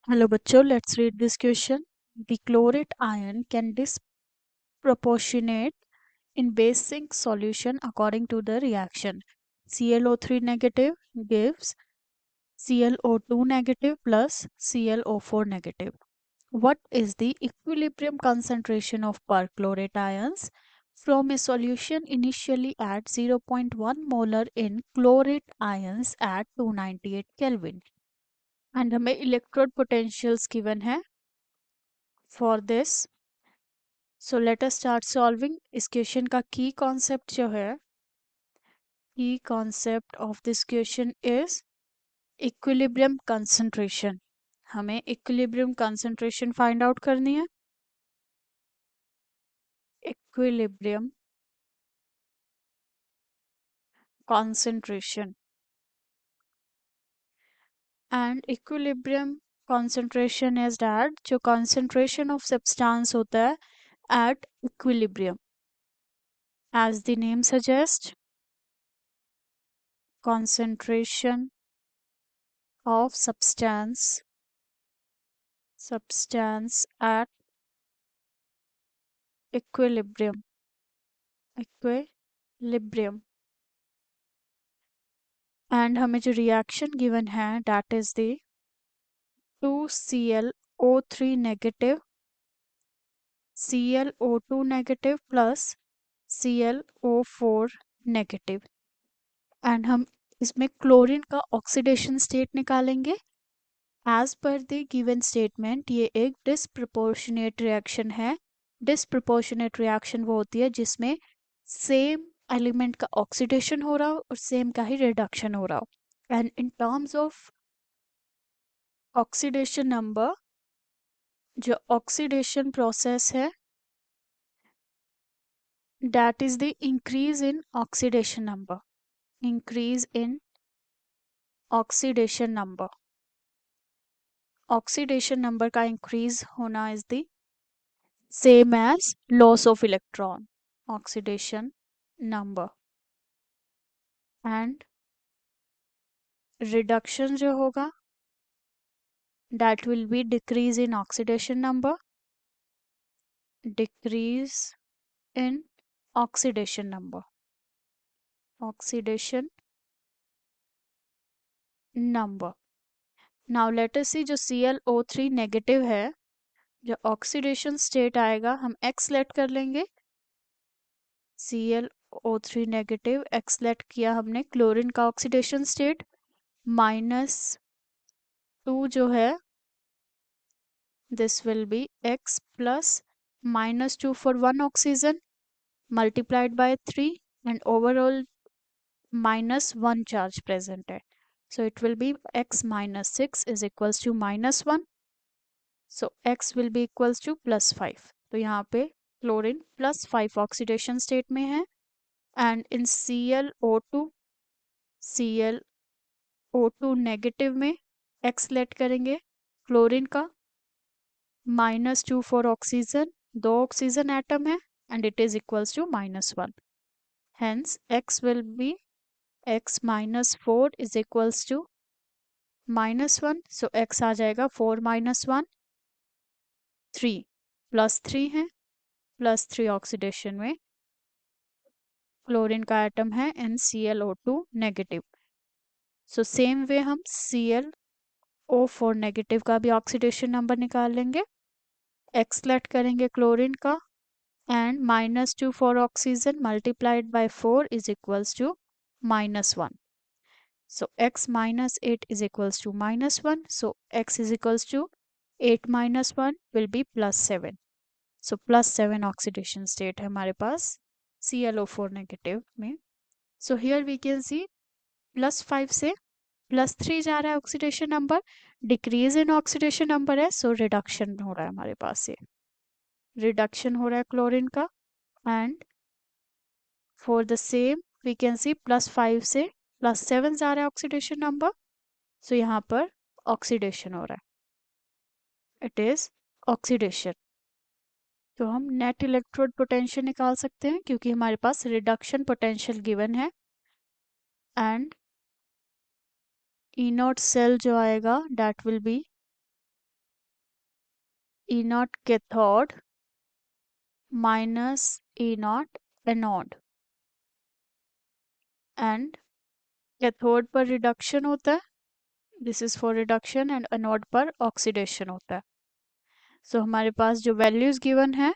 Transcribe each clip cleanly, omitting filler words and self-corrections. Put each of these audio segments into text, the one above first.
Hello बच्चों, let's read this question. The chlorate ion can disproportionate in basic solution according to the reaction. ClO3 negative gives ClO2 negative plus ClO4 negative. What is the equilibrium concentration of perchlorate ions from a solution initially at 0.1 molar in chlorate ions at 298 Kelvin? And हमें electrode potentials given है for this. So let us start solving. इस question का की concept जो है, की concept of this question is equilibrium concentration. हमें equilibrium concentration find out करनी है. Equilibrium concentration and equilibrium concentration is that जो concentration of substance होता है at equilibrium, as the name suggests, concentration of substance at equilibrium. And हमें जो reaction given है that is the 2ClO3 negative ClO2 negative plus ClO4 negative. And हम इसमें chlorine का oxidation state निकालेंगे. As per the given statement ये एक disproportionate reaction है. डिसप्रपोर्शनेट रिएक्शन वो होती है जिसमें सेम एलिमेंट का ऑक्सीडेशन हो रहा हो और सेम का ही रिडक्शन हो रहा हो. And in terms of oxidation number, जो ऑक्सीडेशन प्रोसेस है that is the increase in oxidation number. Increase in oxidation number, oxidation number का इंक्रीज होना is the same as loss of electron. Oxidation number and reduction जो होगा that will be decrease in oxidation number, decrease in oxidation number, oxidation number. Now let us see जो ClO3 negative है, जो oxidation state आएगा हम x late कर लेंगे. ClO3 negative x late किया हमने क्लोरीन का ऑक्सीडेशन स्टेट. -2 जो है this will be x plus -2 for one oxygen multiplied by 3 and overall -1 charge present है. So it will be x minus 6 is equals to -1. So x will be equals to +5. तो यहाँ पे chlorine +5 oxidation state में है. And in ClO2 negative में x late करेंगे chlorine का. -2 for oxygen, 2 oxygen atom है and it is equals to -1. Hence x will be x minus 4 is equals to -1. So x आ जाएगा 4 minus 1 3 +3 है. +3 oxidation में chlorine का एटम है and ClO2 negative. So same way हम ClO4 negative का भी oxidation number निकाल लेंगे. एक्स लेट करेंगे क्लोरीन का and -2 for oxygen multiplied by 4 is equals to -1. So x minus 8 is equals to -1. So x is equals to 8 minus 1 will be +7. So +7 oxidation state है हमारे पास ClO4 negative में. So here we can see +5 से +3 जा रहा है oxidation number. Decrease in oxidation number है so reduction हो रहा है हमारे पास से. रिडक्शन हो रहा है क्लोरीन का. And for the same we can see +5 से +7 जा रहा है ऑक्सीडेशन नंबर. सो यहाँ पर ऑक्सीडेशन हो रहा है. It is oxidation. तो हम नेट इलेक्ट्रोड पोटेंशियल निकाल सकते हैं क्योंकि हमारे पास रिडक्शन पोटेंशियल गिवन है. एंड E0 सेल जो आएगा that will be E naught cathode minus E naught anode, and cathode पर रिडक्शन होता है, this is for reduction, and anode पर ऑक्सीडेशन होता है. सो हमारे पास जो वैल्यूज गिवन है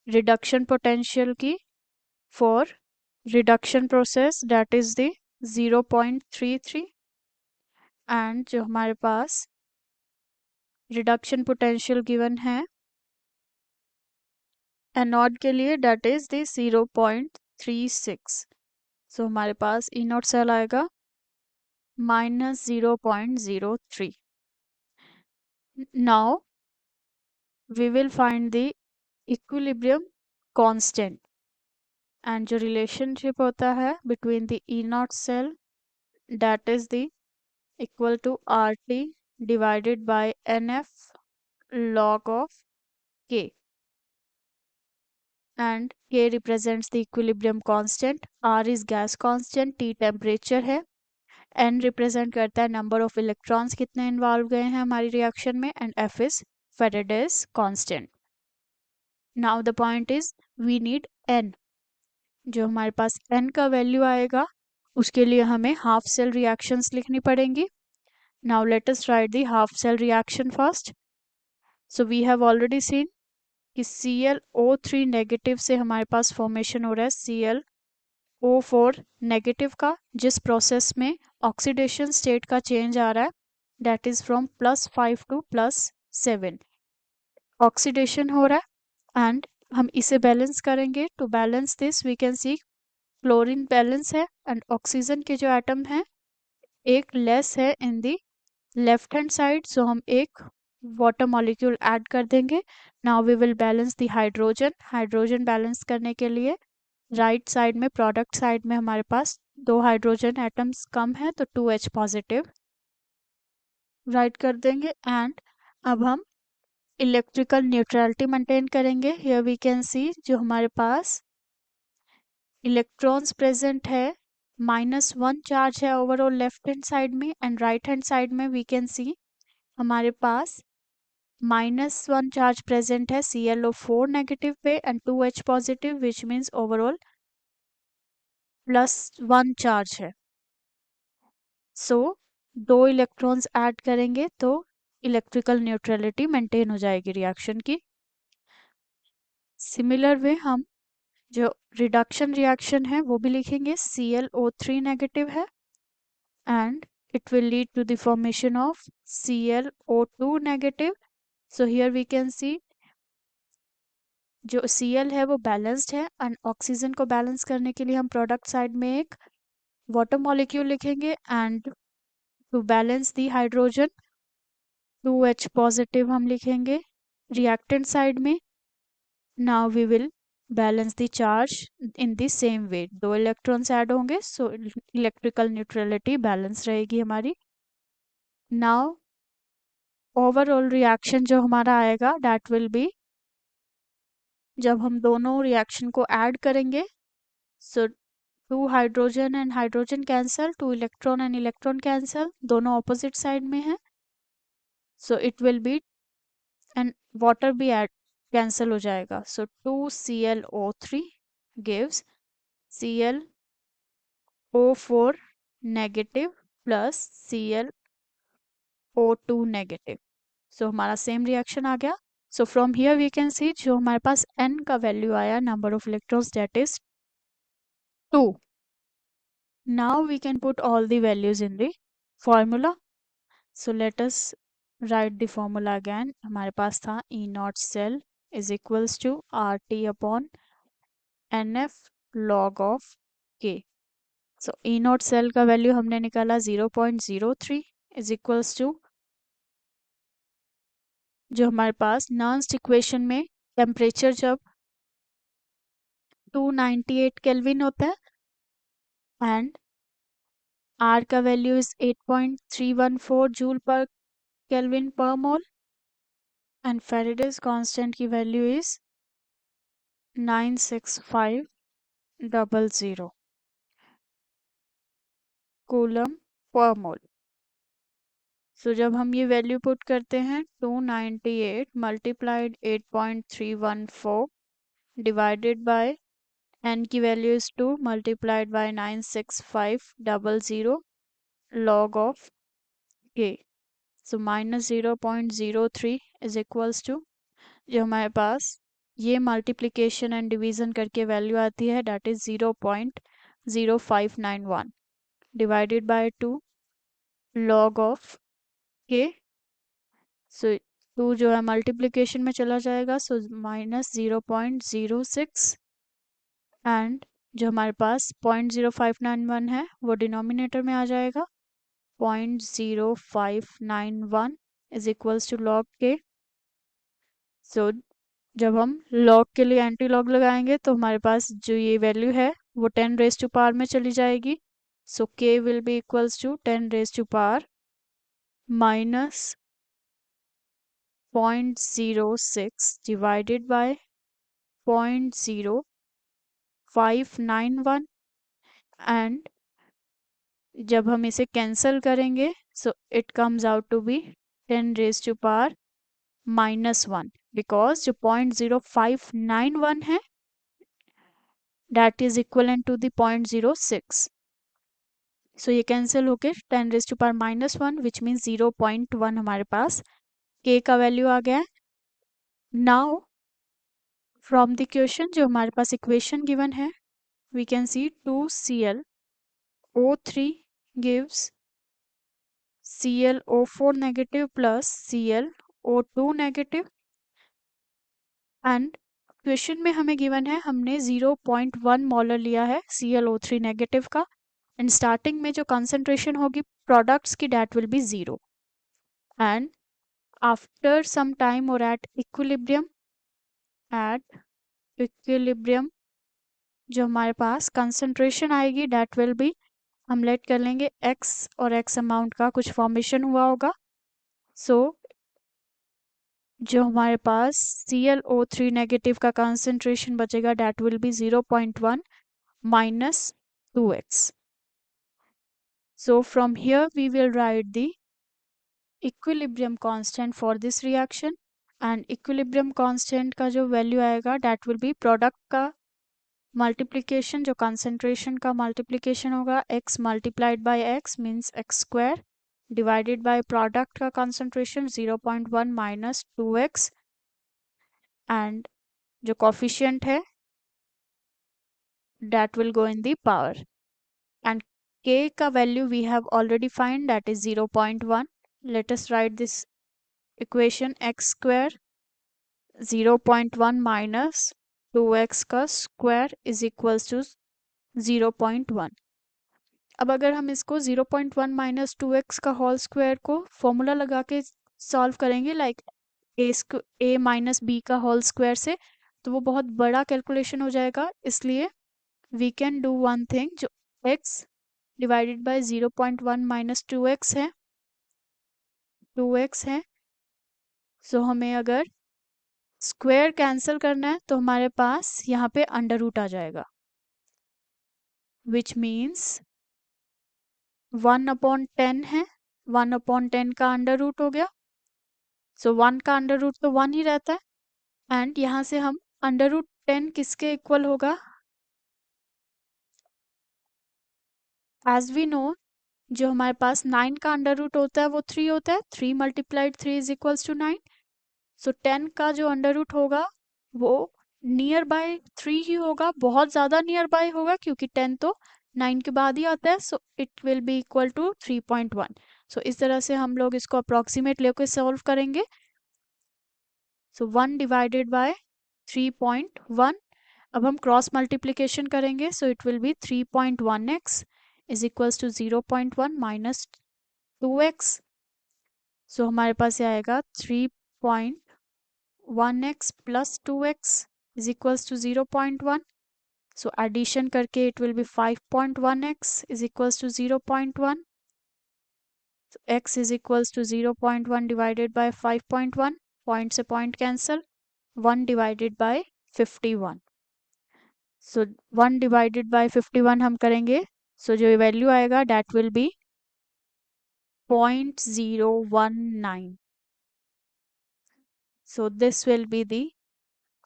रिडक्शन पोटेंशियल की for reduction process that is the 0.33, and जो हमारे पास रिडक्शन पोटेंशियल गिवन है एनोड के लिए दैट इज द 0.36. सो हमारे पास ई नॉट सेल आएगा -0.03. Now we will find the equilibrium constant, and जो रिलेशनशिप होता है between the E not cell that is the equal to R T divided by n F log of k, and k represents the equilibrium constant, r is gas constant, t temperature है, n represent करता है number of electrons कितने involve गए हैं हमारी reaction में, and f is Faraday's constant. Now the point is we need n. जो हमारे पास n का वैल्यू आएगा उसके लिए हमें हाफ सेल रिएक्शंस लिखनी पड़ेंगी. Now let us write the half cell reaction first. So we have already seen कि ClO3 नेगेटिव से हमारे पास फॉर्मेशन हो रहा है ClO4 नेगेटिव का, जिस प्रोसेस में ऑक्सीडेशन स्टेट का चेंज आ रहा है that is from +5 to +7. Oxidation हो रहा है एंड हम इसे बैलेंस करेंगे. To balance this we can see chlorine balance है एंड ऑक्सीजन के जो एटम है एक लेस है in the left hand side, so हम एक वाटर मॉलिक्यूल ऐड कर देंगे. Now we will balance the hydrogen. Hydrogen balance करने के लिए राइट साइड में प्रोडक्ट साइड में हमारे पास 2 हाइड्रोजन एटम्स कम है तो 2H पॉजिटिव राइट कर देंगे. एंड अब हम इलेक्ट्रिकल न्यूट्रलिटी मेंटेन करेंगे. हियर वी कैन सी जो हमारे पास इलेक्ट्रॉन्स प्रेजेंट है -1 चार्ज है ओवरऑल लेफ्ट हैंड साइड में, एंड राइट हैंड साइड में वी कैन सी हमारे पास -1 चार्ज प्रेजेंट है ClO4 नेगेटिव पे and 2H positive, which means overall +1 charge है. सो 2 इलेक्ट्रॉन्स ऐड करेंगे तो इलेक्ट्रिकल न्यूट्रलिटी मेंटेन हो जाएगी रिएक्शन की. सिमिलर वे हम जो रिडक्शन रिएक्शन है वो भी लिखेंगे. ClO3 नेगेटिव है and it will lead to the formation of ClO2 negative. So here we can see जो Cl है वो बैलेंस्ड है एंड ऑक्सीजन को बैलेंस करने के लिए हम प्रोडक्ट साइड में एक वाटर मॉलिक्यूल लिखेंगे, and to balance the hydrogen 2H positive हम लिखेंगे रिएक्टेंट साइड में. Now we will balance the charge in the same way. 2 electrons add होंगे सो इलेक्ट्रिकल न्यूट्रलिटी बैलेंस रहेगी हमारी. नाउ ओवरऑल रिएक्शन जो हमारा आएगा दैट विल बी जब हम दोनों रिएक्शन को ऐड करेंगे so 2 hydrogen and hydrogen cancel, 2 electron and electron cancel, दोनों ऑपोजिट साइड में है. So it will be and water भी ऐड कैंसिल हो जाएगा. So 2ClO3 gives ClO4 negative plus ClO2 negative. So हमारा सेम रिएक्शन आ गया. So from here we can see जो हमारे पास n का वैल्यू आया number of electrons that is 2. Now we can put all the values in the formula. So let us write the formula again. हमारे पास था E naught cell is equals to RT upon NF log of K. So E naught cell का value हमने निकाला 0.03 is equals to जो हमारे पास Nernst equation में temperature जब 298 kelvin होता है एंड R का वैल्यू इज 8.314 जूल पर केल्विन पर मोल एंड फेरेडेज कांस्टेंट की वैल्यू इज 96500 कूलम पर मोल. सो जब हम ये वैल्यू पुट करते हैं 298 मल्टीप्लाइड 8.314 डिवाइडेड बाय n की value is 2 multiplied by 96500 log of k. So -0.03 is equals to जो हमारे पास ये मल्टीप्लिकेशन एंड डिवीजन करके वैल्यू आती है that is 0.0591 divided by 2 log of k. So 2 जो है मल्टीप्लिकेशन में चला जाएगा सो -0.06 एंड जो हमारे पास 0.0591 है वो डिनोमिनेटर में आ जाएगा 0.0591 इज इक्वल्स टू लॉग के. सो जब हम लॉग के लिए एंटी लॉग लगाएंगे तो हमारे पास जो ये वैल्यू है वो 10 रेज टू पावर में चली जाएगी. So k will be equals to 10 raise to power minus 0.06 divided by 0.0591 and जब हम इसे कैंसिल करेंगे so it comes out to be 10 raise to power -1 because जो 0.0591 है that is equivalent to the 0.06. सो ये कैंसिल होके 10 raise to power -1 which means 0.1 हमारे पास k का वैल्यू आ गया है. नाउ फ्रॉम द क्वेश्चन जो हमारे पास इक्वेशन गिवन है we can see 2ClO3 gives ClO4 negative plus ClO2 negative and question में हमें गिवन है हमने 0.1 मोलर लिया है ClO3 नेगेटिव का एंड स्टार्टिंग में जो कंसंट्रेशन होगी प्रोडक्ट्स की that will be 0 and after some time और एट इक्विलिब्रियम जो हमारे पास कंसंट्रेशन आएगी डेट विल बी हम लेट कर लेंगे x और x अमाउंट का कुछ फॉर्मेशन हुआ होगा. सो जो हमारे पास ClO3 नेगेटिव का कंसंट्रेशन बचेगा that will be 0.1 minus 2x. So from here we will write the equilibrium constant for this reaction and equilibrium constant का जो वैल्यू आएगा that will be product का multiplication जो concentration का multiplication होगा x multiplied by x means x square divided by product का concentration 0.1 minus 2x and जो coefficient है that will go in the power and k का value we have already find that is 0.1. Let us write this equation x square 0.1 minus 2x का square is equals to 0.1. अब अगर हम इसको 0.1 minus 2x का whole square को formula लगा के सॉल्व करेंगे लाइक a माइनस बी का होल स्क्वायर से तो वो बहुत बड़ा कैलकुलेशन हो जाएगा. इसलिए we can do one thing जो x divided by 0.1 minus 2x है सो हमें अगर स्क्वायर कैंसिल करना है तो हमारे पास यहाँ पे अंडर रूट आ जाएगा विच मीन्स 1/10 है 1/10 का अंडर रूट हो गया. सो 1 का अंडर रूट तो 1 ही रहता है एंड यहाँ से हम अंडर रूट 10 किसके इक्वल होगा एज वी नो जो हमारे पास 9 का अंडर रूट होता है वो 3 होता है 3 मल्टीप्लाइड 3 इज इक्वल्स टू 9. सो 10 का जो अंडर रूट होगा वो नियर बाय 3 ही होगा बहुत ज़्यादा नियर बाय होगा क्योंकि 10 तो 9 के बाद ही आता है. So it will be equal to 3.1. So इस तरह से हम लोग इसको अप्रॉक्सीमेट लेकर सॉल्व करेंगे. सो 1 डिवाइडेड बाय 3.1 अब हम क्रॉस मल्टीप्लिकेशन करेंगे so it will be 3.1x is equals to 0.1 minus 2x. So हमारे पास ये आएगा 3.1x plus 2x is equals to 0.1. So addition करके it will be 5.1x is equals to 0.1. So x is equals to 0.1 divided by 5.1 point से point cancel 1 divided by 51. So 1 divided by 51 हम करेंगे so जो value आएगा that will be 0.019. So this will be the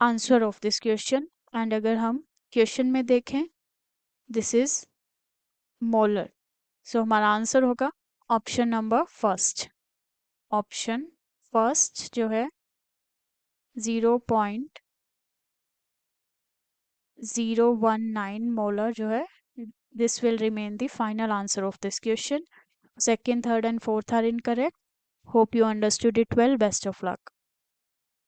answer of this question. And अगर हम question में देखें, this is molar. सो हमारा आंसर होगा option number first. Option first जो है 0.019 मोलर जो है, this will remain the final answer of this question. Second, third and fourth are incorrect. Hope you understood it well. Best of luck.